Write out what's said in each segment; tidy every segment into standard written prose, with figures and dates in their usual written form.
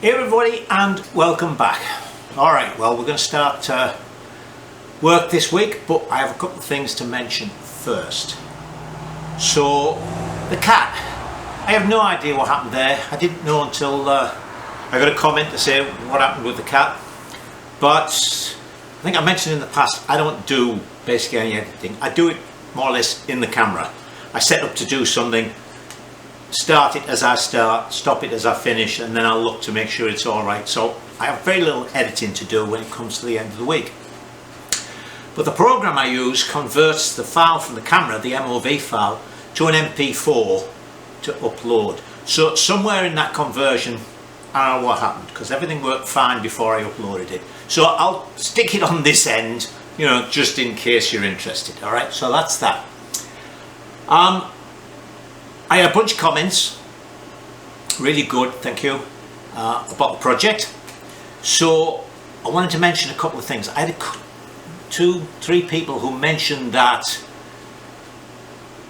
Hey everybody, and welcome back. Alright, well, we're going to start work this week, but I have a couple of things to mention first. So, the cat. I have no idea what happened there. I didn't know until I got a comment to say what happened with the cat. But I think I mentioned in the past, I don't do basically any editing. I do it more or less in the camera. I set up to do something, start it as I start, stop it as I finish, and then I'll look to make sure it's alright. So I have very little editing to do when it comes to the end of the week. But the program I use converts the file from the camera, the MOV file, to an MP4 to upload. So somewhere in that conversion, I don't know what happened, because everything worked fine before I uploaded it. So I'll stick it on this end, you know, just in case you're interested. Alright, so that's that. I had a bunch of comments, really good, thank you, about the project. So I wanted to mention a couple of things. I had three people who mentioned that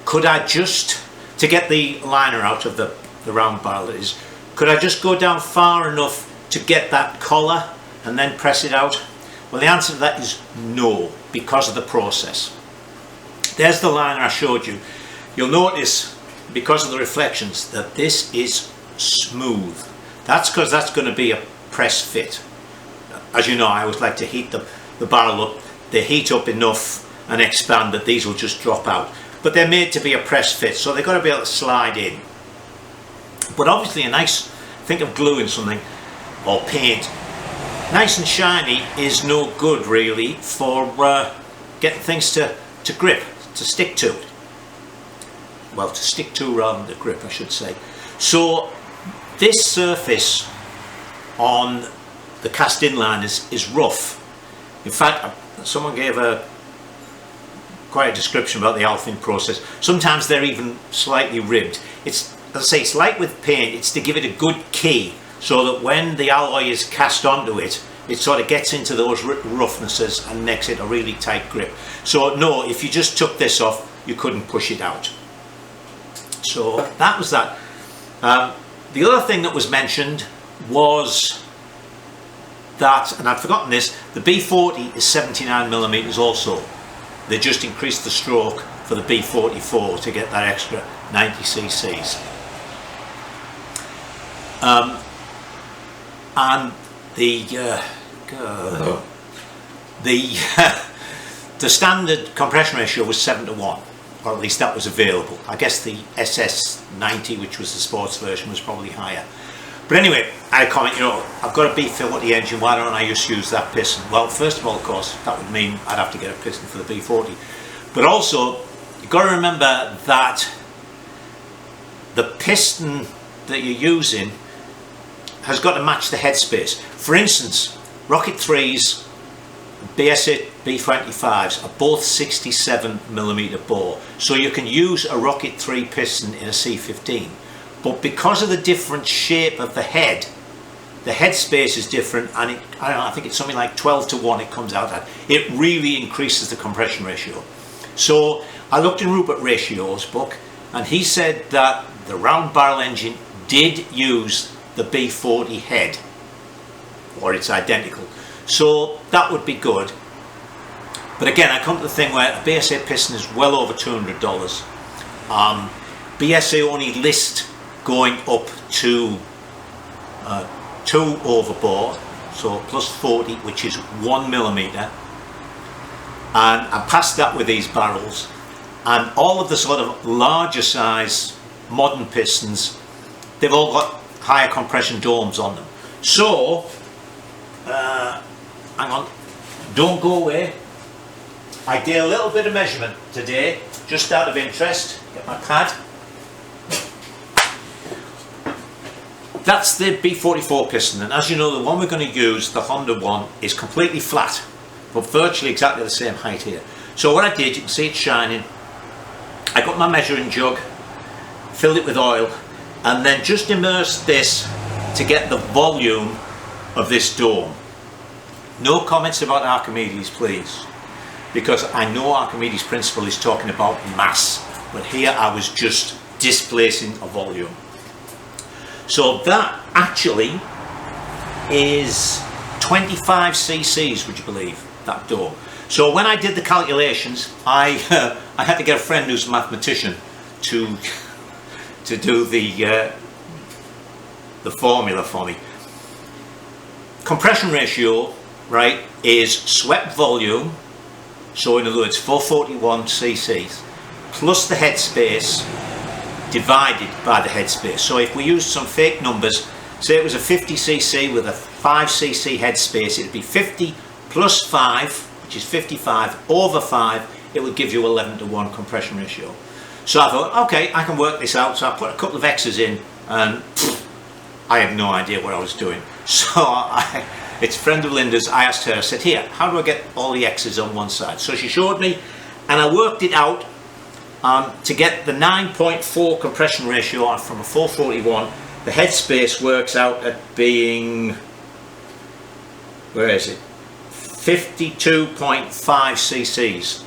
could I just, to get the liner out of the round barrel is, could I just go down far enough to get that collar and then press it out? Well, the answer to that is no, because of the process. There's the liner I showed you. You'll notice, because of the reflections, that this is smooth. That's because that's going to be a press fit. As you know, I always like to heat the barrel up. They heat up enough and expand that these will just drop out. But they're made to be a press fit, so they've got to be able to slide in. But obviously a nice, think of gluing something, or paint, nice and shiny is no good really for getting things to grip, to stick to. Well, to stick to rather than to grip, I should say. So this surface on the cast-in liners is rough. In fact, someone gave quite a description about the alphing process. Sometimes they're even slightly ribbed. It's, as I say, it's like with paint. It's to give it a good key so that when the alloy is cast onto it, it sort of gets into those roughnesses and makes it a really tight grip. So no, if you just took this off, you couldn't push it out. So that was that. The other thing that was mentioned was that, and I'd forgotten this, the B40 is 79mm also. They just increased the stroke for the B44 to get that extra 90 cc's. And the standard compression ratio was 7:1. Or at least that was available. I guess the SS90, which was the sports version, was probably higher. But anyway, I comment, you know, I've got a B40 engine, why don't I just use that piston? Well, first of all, of course, that would mean I'd have to get a piston for the B40. But also, you've got to remember that the piston that you're using has got to match the headspace. For instance, Rocket 3's BSA B45s are both 67mm bore, so you can use a Rocket 3 piston in a C15, but because of the different shape of the head space is different, and it, I don't know, I think it's something like 12:1 it comes out at. It really increases the compression ratio. So I looked in Rupert Ratio's book, and he said that the round barrel engine did use the B40 head, or it's identical. So that would be good. But again, I come to the thing where a BSA piston is well over $200. BSA only list going up to 2 overbore, so plus 40, which is 1mm. And I passed that with these barrels. And all of the sort of larger size modern pistons, they've all got higher compression domes on them. So, hang on, don't go away. I did a little bit of measurement today, just out of interest. Get my pad. That's the B44 piston, and as you know, the one we're going to use, the Honda one, is completely flat, but virtually exactly the same height here. So what I did, you can see it shining, I got my measuring jug, filled it with oil, and then just immersed this to get the volume of this dome. No comments about Archimedes, please, because I know Archimedes' principle is talking about mass, but here I was just displacing a volume. So that actually is 25 cc's, would you believe, that door. So when I did the calculations, I had to get a friend who's a mathematician to do the formula for me. Compression ratio, right, is swept volume, so in other words 441 cc's, plus the headspace divided by the headspace. So if we used some fake numbers, say it was a 50 cc with a 5 cc headspace, it would be 50 plus 5, which is 55, over 5, it would give you 11:1 compression ratio. So I thought, okay, I can work this out. So I put a couple of X's in, and I had no idea what I was doing. So it's a friend of Linda's. I asked her, I said, here, how do I get all the X's on one side? So she showed me, and I worked it out to get the 9.4 compression ratio from a 441. The headspace works out at being, where is it? 52.5 cc's.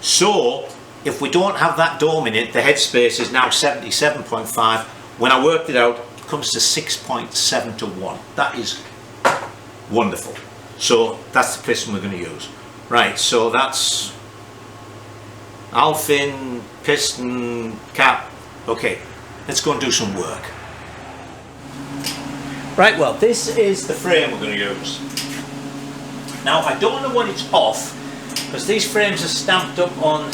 So if we don't have that dome in it, the headspace is now 77.5. When I worked it out, it comes to 6.7 to 1. That is wonderful. So that's the piston we're going to use. Right, so that's Alfin, piston, cap. Okay, let's go and do some work. Right, well, this is the frame we're going to use. Now, I don't know when it's off, because these frames are stamped up on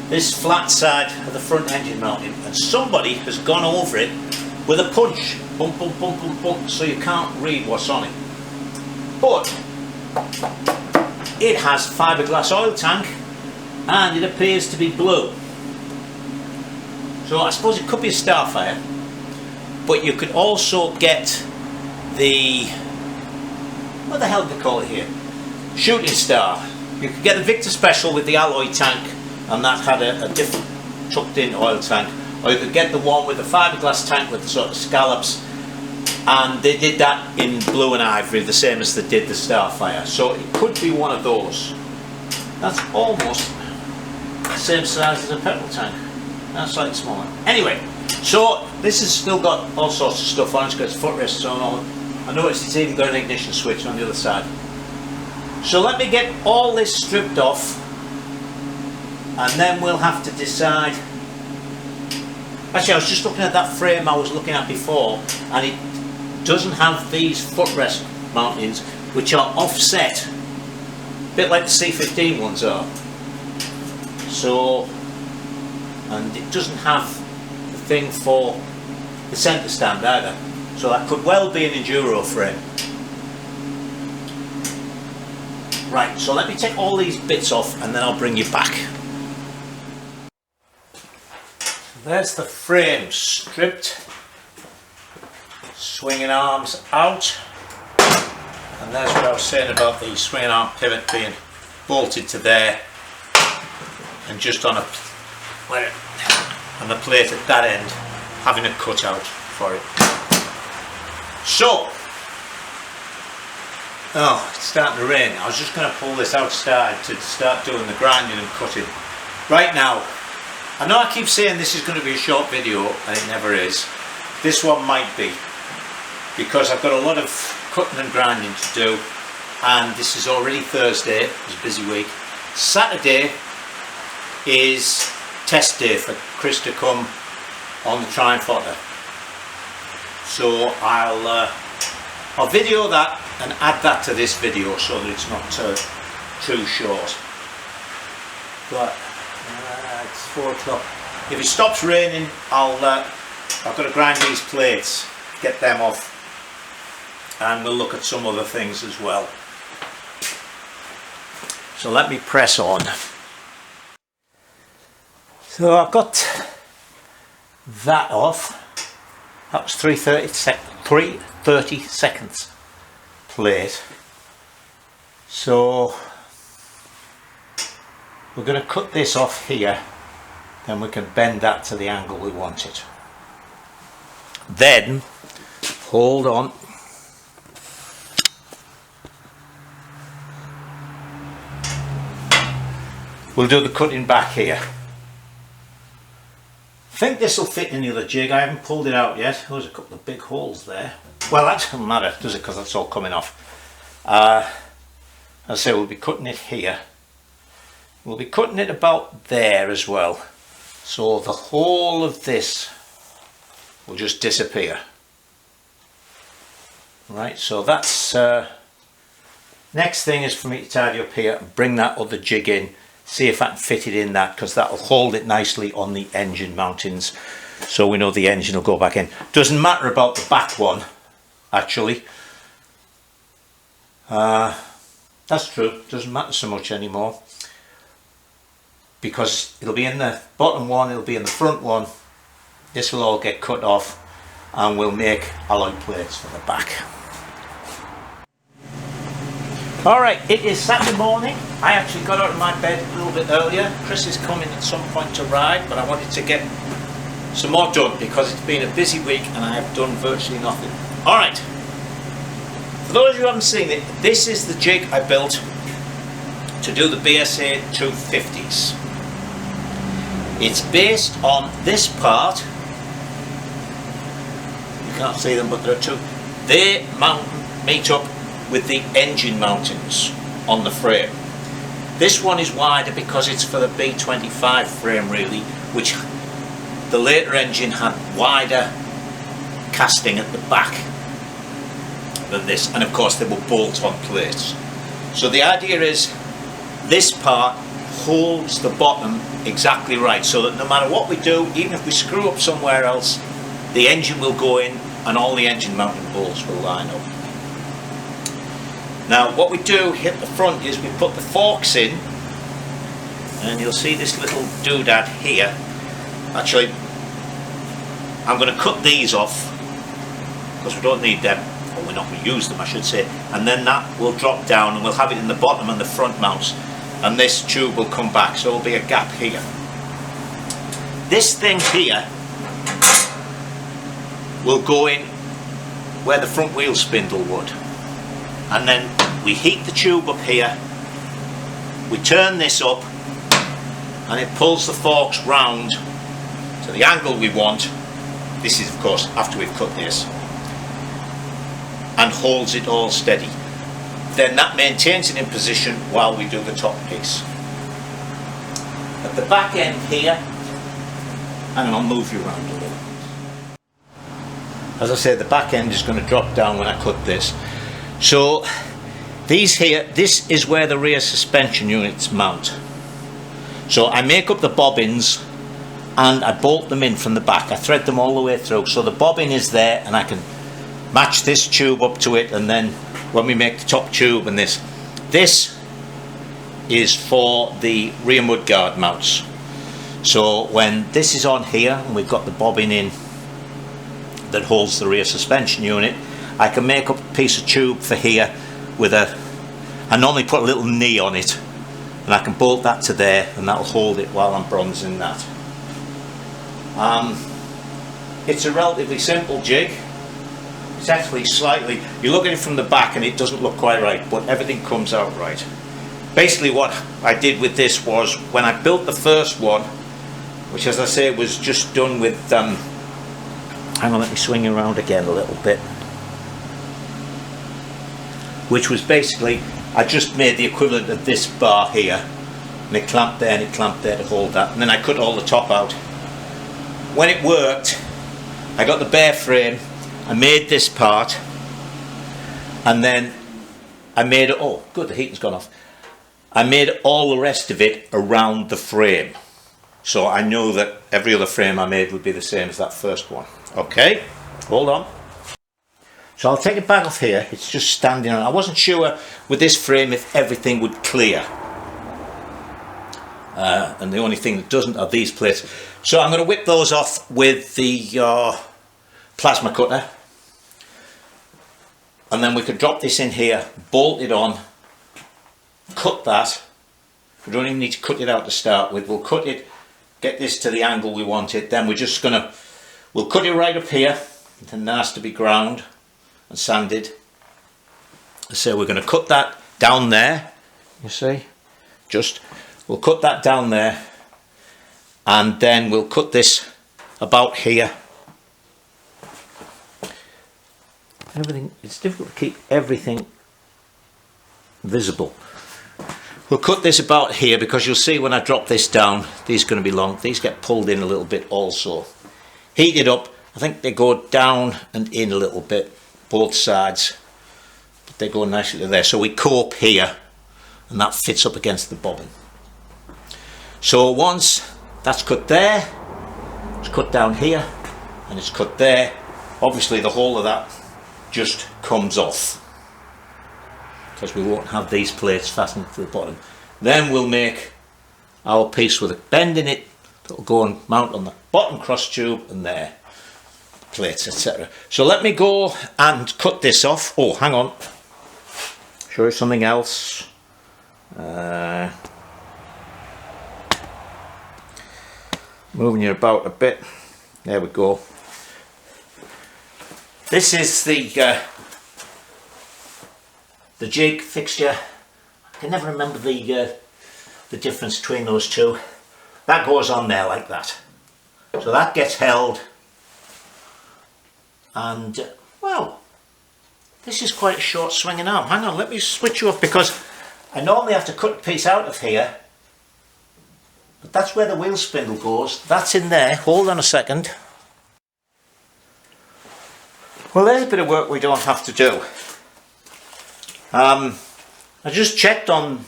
this flat side of the front engine mounting, and somebody has gone over it with a punch, bump, bump, bump, bump, bump, so you can't read what's on it. But it has fiberglass oil tank, and it appears to be blue. So I suppose it could be a Starfire, but you could also get the, what the hell do they call it here? Shooting Star. You could get the Victor Special with the alloy tank, and that had a different tucked in oil tank, or you could get the one with the fiberglass tank with the sort of scallops, and they did that in blue and ivory, the same as they did the Starfire. So it could be one of those. That's almost the same size as a petrol tank. That's slightly smaller. Anyway, so this has still got all sorts of stuff on it. It's got its footrests on all. I noticed it's even got an ignition switch on the other side. So let me get all this stripped off, and then we'll have to decide. Actually, I was just looking at that frame I was looking at before, and it doesn't have these footrest mountings, which are offset, a bit like the C15 ones are. So, and it doesn't have the thing for the centre stand either. So that could well be an enduro frame. Right, so let me take all these bits off and then I'll bring you back. There's the frame stripped, swinging arms out, and there's what I was saying about the swinging arm pivot being bolted to there and just on a plate at that end having a cutout for it. So, oh, it's starting to rain. I was just going to pull this outside to start doing the grinding and cutting. Right now, I know I keep saying this is going to be a short video, and it never is. This one might be, because I've got a lot of cutting and grinding to do, and this is already Thursday. It's a busy week. Saturday is test day for Chris to come on the Triumph Otter. So I'll video that and add that to this video so that it's not too short. But it's 4 o'clock. If it stops raining, I've got to grind these plates, get them off, and we'll look at some other things as well. So let me press on. So I've got that off. That was 330 seconds plate. So we're going to cut this off here, then we can bend that to the angle we want it. Then, hold on. We'll do the cutting back here. I think this will fit in the other jig. I haven't pulled it out yet. There's a couple of big holes there. well, that doesn't matter, does it, because that's all coming off. As I say, we'll be cutting it here. We'll be cutting it about there as well. So the whole of this will just disappear. Right, so that's next thing is for me to tidy up here and bring that other jig in, see if I can fit it in that, because that will hold it nicely on the engine mountings, so we know the engine will go back in. Doesn't matter about the back one, actually. That's true, doesn't matter so much anymore, because it'll be in the bottom one, it'll be in the front one. This will all get cut off and we'll make alloy plates for the back. Alright, it is Saturday morning. I actually got out of my bed a little bit earlier. Chris is coming at some point to ride, but I wanted to get some more done because it's been a busy week and I have done virtually nothing. Alright, for those of you who haven't seen it, this is the jig I built to do the BSA 250s. It's based on this part. You can't see them, but there are two. They meet up with the engine mountings on the frame. This one is wider because it's for the B45 frame, really, which the later engine had wider casting at the back than this, and of course they were bolt-on plates. So the idea is this part holds the bottom exactly right, so that no matter what we do, even if we screw up somewhere else, the engine will go in and all the engine mounting bolts will line up. Now what we do here at the front is we put the forks in, and you'll see this little doodad here. Actually, I'm going to cut these off because we don't need them, or we're not going to use them I should say, and then that will drop down and we'll have it in the bottom and the front mounts, and this tube will come back, so there'll be a gap here. This thing here will go in where the front wheel spindle would, and then we heat the tube up here, we turn this up and it pulls the forks round to the angle we want. This is of course after we've cut this, and holds it all steady. Then that maintains it in position while we do the top piece. At the back end here, and I'll move you around a little. As I say, the back end is going to drop down when I cut this. So these here, this is where the rear suspension units mount. So I make up the bobbins and I bolt them in from the back. I thread them all the way through, so the bobbin is there and I can match this tube up to it, and then when we make the top tube and this is for the rear mudguard mounts. So when this is on here and we've got the bobbin in that holds the rear suspension unit, I can make up a piece of tube for here with I normally put a little knee on it, and I can bolt that to there and that'll hold it while I'm bronzing that. It's a relatively simple jig. It's actually slightly, you look at it from the back and it doesn't look quite right, but everything comes out right. Basically what I did with this was, when I built the first one, which as I say was just done with, hang on, let me swing around again a little bit, which was basically, I just made the equivalent of this bar here, and it clamped there and it clamped there to hold that, and then I cut all the top out. When it worked, I got the bare frame, I made this part, and then I made it, oh good, the heating's gone off. I made all the rest of it around the frame. So I know that every other frame I made would be the same as that first one. Okay, hold on. So I'll take it back off here, it's just standing on. I wasn't sure with this frame if everything would clear. And the only thing that doesn't are these plates. So I'm going to whip those off with the plasma cutter, and then we could drop this in here, bolt it on, cut that. We don't even need to cut it out to start with. We'll cut it, get this to the angle we want it, then we're just gonna, we'll cut it right up here, and that has to be ground and sanded. So we're going to cut that down there, you see, we'll cut that down there, and then we'll cut this about here, everything, it's difficult to keep everything visible. We'll cut this about here because you'll see when I drop this down, these are going to be long. These get pulled in a little bit also. Heat it up. I think they go down and in a little bit, both sides. But they go nicely to there. So we cope here and that fits up against the bobbin. So once that's cut there, it's cut down here and it's cut there. Obviously the whole of that just comes off, because we won't have these plates fastened to the bottom. Then we'll make our piece with a bend in it that will go and mount on the bottom cross tube and there, plates, etc. So let me go and cut this off. Oh, hang on, show you something else. Moving you about a bit. There we go. This is the jig fixture. I can never remember the difference between those two. That goes on there like that. So that gets held. And, well, this is quite a short swinging arm. Hang on, let me switch you off because I normally have to cut a piece out of here. But that's where the wheel spindle goes. That's in there. Hold on a second. Well, there's a bit of work we don't have to do. I just checked on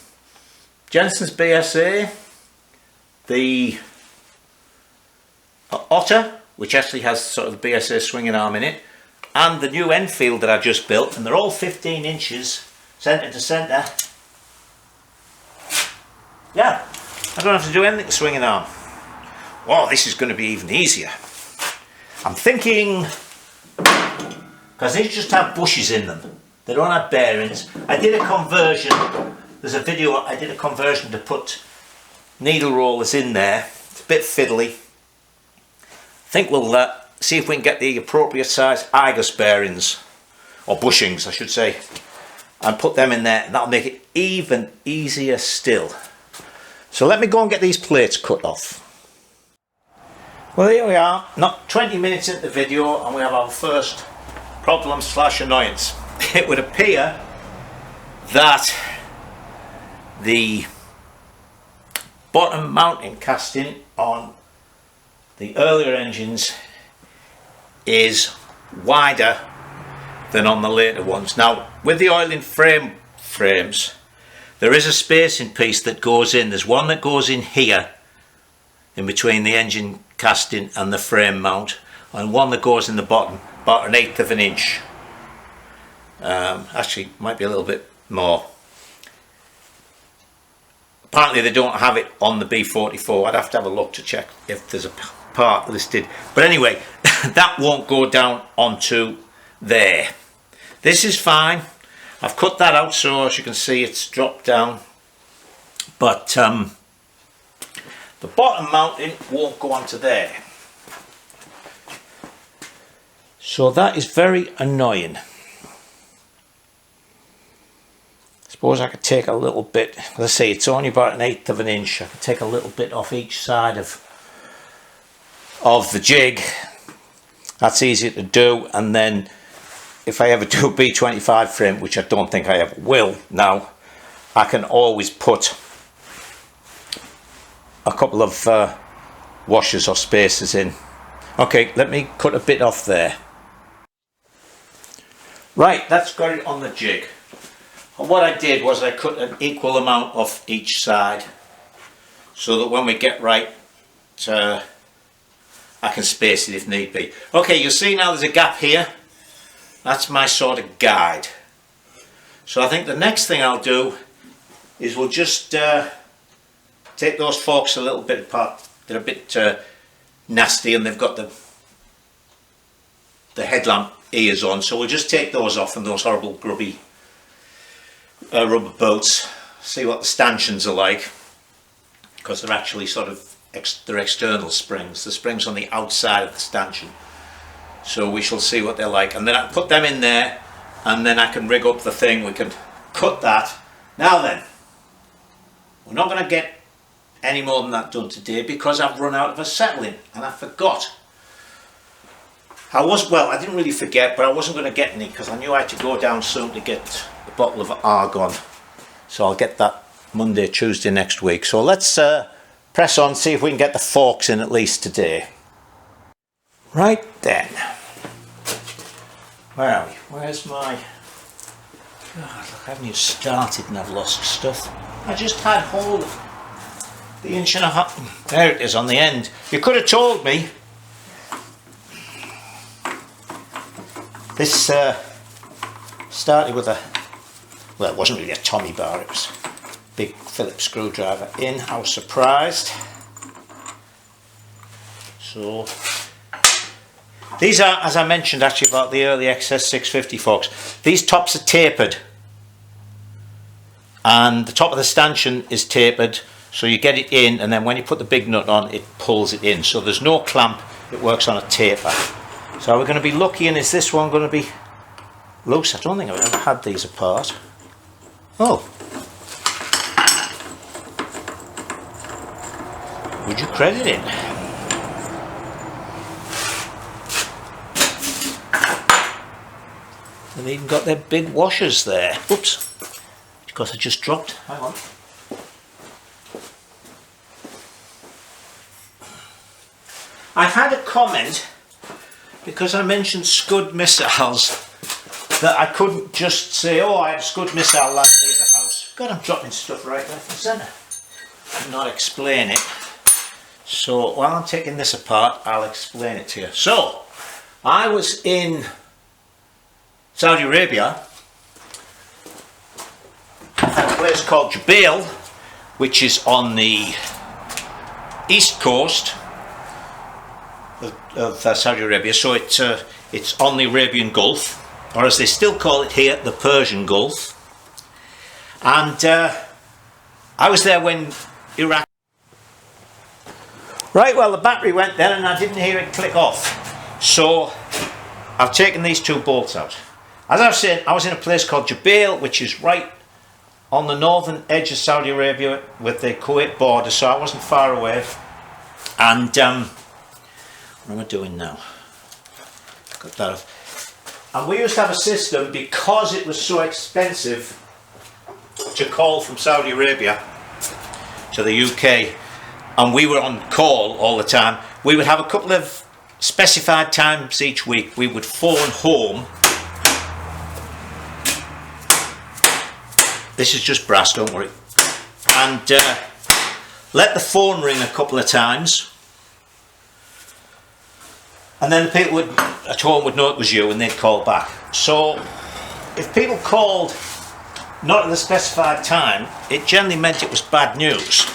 Jensen's BSA, the Otter, which actually has sort of the BSA swinging arm in it, and the new Enfield that I just built, and they're all 15 inches centre to centre. Yeah, I don't have to do anything to swinging arm. Wow, this is going to be even easier. I'm thinking, because these just have bushes in them. They don't have bearings. I did a conversion. There's a video. I did a conversion to put needle rollers in there. It's a bit fiddly. I think we'll see if we can get the appropriate size Igus bearings, or bushings I should say, and put them in there, and that'll make it even easier still. So let me go and get these plates cut off. Well, here we are, not 20 minutes into the video, and we have our first problem / annoyance. It would appear that the bottom mounting casting on the earlier engines is wider than on the later ones. Now, with the oiling frames, there is a spacing piece that goes in. There's one that goes in here, in between the engine casting and the frame mount, and one that goes in the bottom, about 1/8 of an inch. Actually, might be a little bit more. Apparently they don't have it on the B44. I'd have to have a look to check if there's a part listed. But anyway, that won't go down onto there. This is fine. I've cut that out, so as you can see it's dropped down. But the bottom mounting won't go onto there. So that is very annoying. Suppose I could take a little bit, let's say it's only about 1/8 of an inch. I could take a little bit off each side of the jig. That's easy to do, and then if I ever do a B25 frame, which I don't think I ever will now, I can always put a couple of washers or spacers in. Okay, let me cut a bit off there. Right, that's got it on the jig. And what I did was I cut an equal amount off each side, so that when we get right, I can space it if need be. Okay, you'll see now there's a gap here. That's my sort of guide. So I think the next thing I'll do is we'll just take those forks a little bit apart. They're a bit nasty and they've got the headlamp ears on, so we'll just take those off and those horrible grubby rubber bolts, see what the stanchions are like, because they're actually sort of they're external springs. The springs on the outside of the stanchion, so we shall see what they're like, and then I put them in there, and then I can rig up the thing. We can cut that. Now then, we're not going to get any more than that done today because I've run out of acetylene and I forgot. I didn't really forget, but I wasn't going to get any because I knew I had to go down soon to get a bottle of argon. So I'll get that Monday, Tuesday next week. So let's press on, see if we can get the forks in at least today. Right then. Where are we? Where's my... God, look, I haven't even started and I've lost stuff. I just had hold of the 1.5 inch. There it is on the end. You could have told me. This started with a, well, it wasn't really a Tommy bar, it was a big Phillips screwdriver in. I was surprised. So these are, as I mentioned actually about the early XS650 forks, these tops are tapered and the top of the stanchion is tapered, so you get it in and then when you put the big nut on it pulls it in, so there's no clamp, it works on a taper. So we're going to be lucky, and is this one going to be loose? I don't think I've ever had these apart. Oh. Would you credit it? They've even got their big washers there. Oops. Because I just dropped. Hang on. I had a comment because I mentioned Scud missiles that I couldn't just say, oh, I had a Scud missile land near the house. God, I'm dropping stuff right left and centre. And not explain it. So while I'm taking this apart, I'll explain it to you. So I was in Saudi Arabia at a place called Jubail, which is on the east coast of Saudi Arabia, so it's on the Arabian Gulf, or as they still call it here, the Persian Gulf. And I was there when Iraq... Right, well the battery went then and I didn't hear it click off. So I've taken these two bolts out. As I was saying, I was in a place called Jubail, which is right on the northern edge of Saudi Arabia with the Kuwait border, so I wasn't far away. And what am I doing now? Got that off. And we used to have a system, because it was so expensive to call from Saudi Arabia to the UK, and we were on call all the time, we would have a couple of specified times each week. We would phone home. This is just brass, don't worry. And let the phone ring a couple of times. And then the people at home would know it was you and they'd call back. So if people called not at the specified time, it generally meant it was bad news.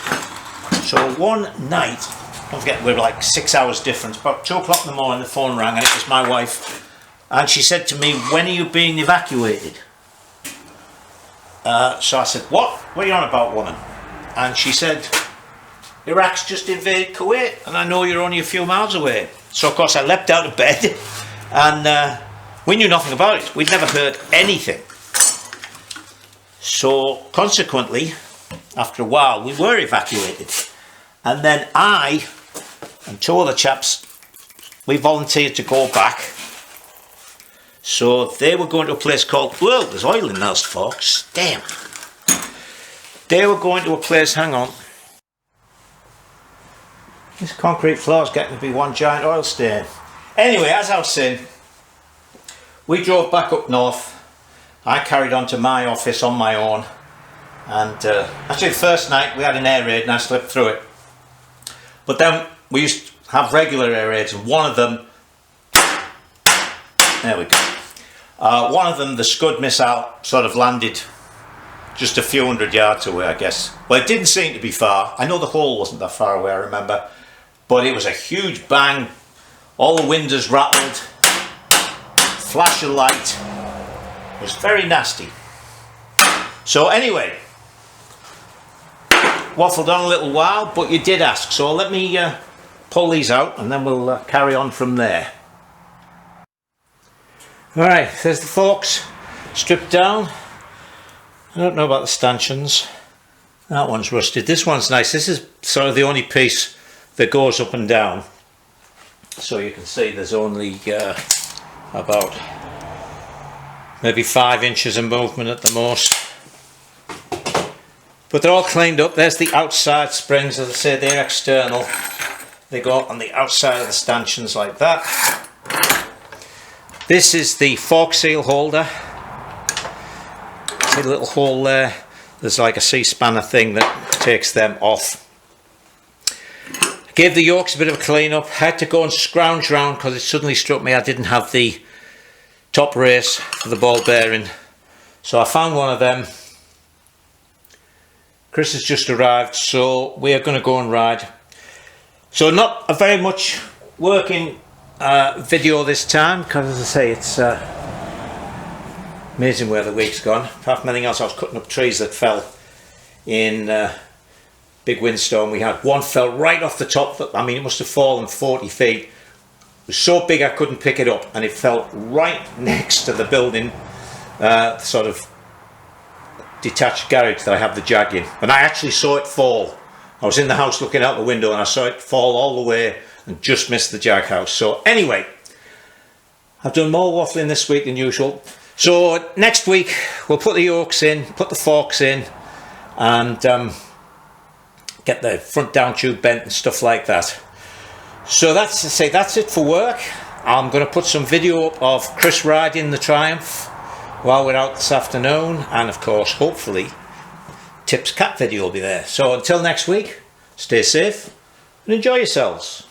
So one night, don't forget we were like 6 hours difference, about 2 o'clock in the morning the phone rang and it was my wife. And she said to me, when are you being evacuated? So I said, what? What are you on about, woman? And she said, Iraq's just invaded Kuwait and I know you're only a few miles away. So of course I leapt out of bed and we knew nothing about it. We'd never heard anything. So consequently, after a while, we were evacuated. And then I and 2 other chaps, we volunteered to go back. So they were going to a place called, well, there's oil in those forks, damn. They were going to a place, hang on. This concrete floor is getting to be one giant oil stain. Anyway, as I was saying, we drove back up north. I carried on to my office on my own. And actually the first night we had an air raid and I slipped through it. But then we used to have regular air raids and one of them, there we go. One of them, the Scud missile, sort of landed just a few hundred yards away, I guess. Well, it didn't seem to be far. I know the hole wasn't that far away, I remember. But it was a huge bang. All the windows rattled. Flash of light. It was very nasty. So anyway, waffled on a little while, but you did ask. So let me pull these out and then we'll carry on from there. Alright, there's the forks stripped down. I don't know about the stanchions. That one's rusted. This one's nice. This is sort of the only piece that goes up and down. So you can see there's only about maybe 5 inches of movement at the most. But they're all cleaned up. There's the outside springs, as I say, they're external. They go on the outside of the stanchions like that. This is the fork seal holder. See the little hole there? There's like a C-spanner thing that takes them off. Gave the yokes a bit of a clean up. Had to go and scrounge around because it suddenly struck me I didn't have the top race for the ball bearing. So I found one of them. Chris has just arrived, so we are going to go and ride. So not a very much working video this time, because as I say, it's amazing where the week's gone. Apart from anything else, I was cutting up trees that fell in big windstorm we had. One fell right off the top. I mean, it must have fallen 40 feet. It was so big I couldn't pick it up, and it fell right next to the building, sort of detached garage that I have the Jag in. And I actually saw it fall. I was in the house looking out the window and I saw it fall all the way and just missed the Jag house. So anyway, I've done more waffling this week than usual. So next week we'll put the yokes in, put the forks in, and get the front down tube bent and stuff like that. So that's it for work. I'm going to put some video up of Chris riding the Triumph while we're out this afternoon, and of course hopefully Tip's cat video will be there. So until next week, stay safe and enjoy yourselves.